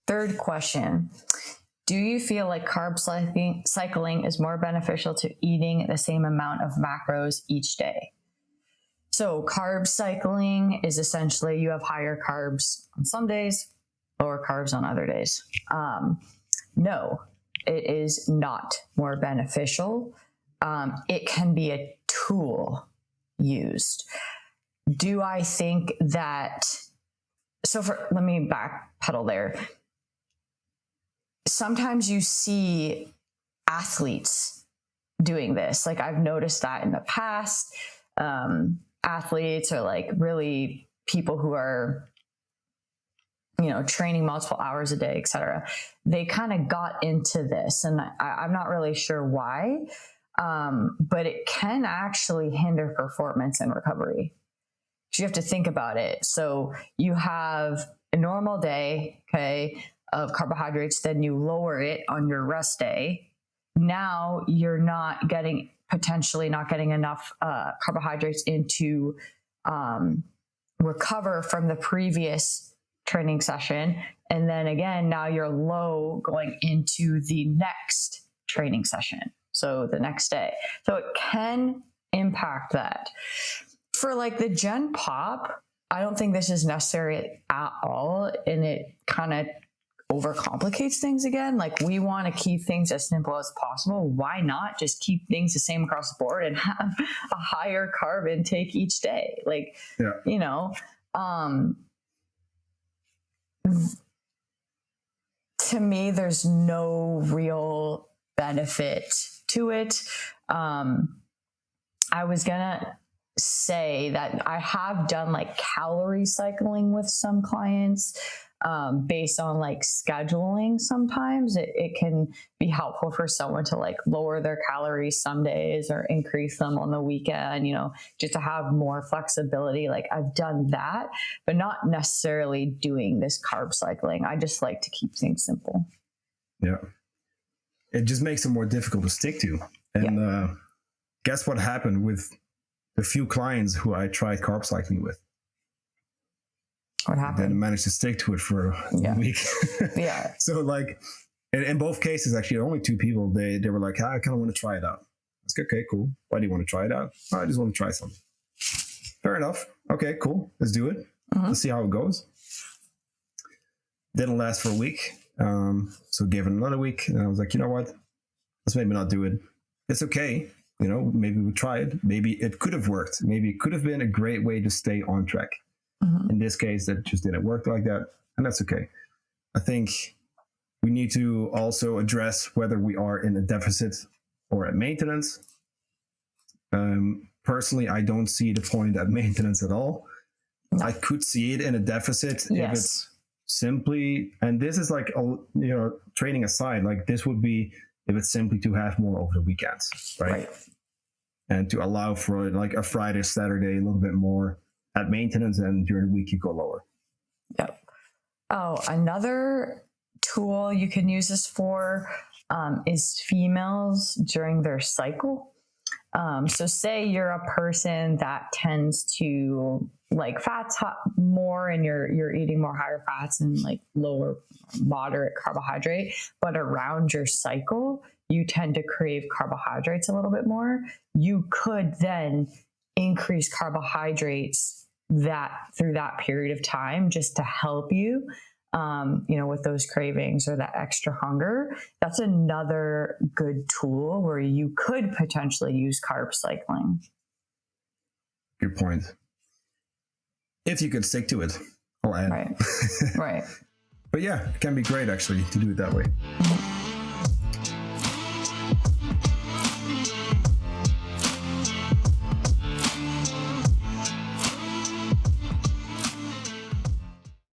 Third question. Do you feel like carb cycling is more beneficial to eating the same amount of macros each day? So carb cycling is essentially you have higher carbs on some days, lower carbs on other days. No, it is not more beneficial. It can be a tool used. Do I think that, let me backpedal there. Sometimes you see athletes doing this. Like I've noticed that in the past, athletes are like really people who are, training multiple hours a day, et cetera. They kind of got into this and I'm not really sure why, but it can actually hinder performance and recovery. You have to think about it. So you have a normal day, okay, of carbohydrates, then you lower it on your rest day. Now you're potentially not getting enough carbohydrates into recover from the previous training session. And then again, now you're low going into the next training session. So the next day. So it can impact that. For like the Gen Pop, I don't think this is necessary at all. And it kind of overcomplicates things again. Like we want to keep things as simple as possible. Why not just keep things the same across the board and have a higher carb intake each day? Like, to me, there's no real benefit to it. I was gonna say that I have done like calorie cycling with some clients based on like scheduling. Sometimes it can be helpful for someone to like lower their calories some days or increase them on the weekend, just to have more flexibility. Like I've done that, but not necessarily doing this carb cycling. I just like to keep things simple. Yeah. It just makes it more difficult to stick to. And guess what happened with the few clients who I tried carb cycling with? What happened? Then managed to stick to it for a week. Yeah. So like in both cases, actually only two people, they were like, I kind of want to try it out. I was like, okay, cool. Why do you want to try it out? I just want to try something. Fair enough. Okay, cool. Let's do it. Let's see how it goes. Didn't last for a week. So gave it another week. And I was like, you know what? Let's maybe not do it. It's okay. Maybe we try it. Maybe it could have worked. Maybe it could have been a great way to stay on track. In this case, that just didn't work like that. And that's okay. I think we need to also address whether we are in a deficit or at maintenance. Personally, I don't see the point at maintenance at all. No. I could see it in a deficit if it's simply, and this is like, training aside, like this would be if it's simply to have more over the weekends, right? And to allow for like a Friday, Saturday, a little bit more at maintenance, and during the week you go lower. Yep. Oh, another tool you can use this for is females during their cycle. So say you're a person that tends to like fats more and you're eating more higher fats and like lower moderate carbohydrate, but around your cycle, you tend to crave carbohydrates a little bit more. You could then increase carbohydrates through that period of time just to help you, with those cravings or that extra hunger. That's another good tool where you could potentially use carb cycling. Good point. If you could stick to it, I'll add. Right. But yeah, it can be great actually to do it that way.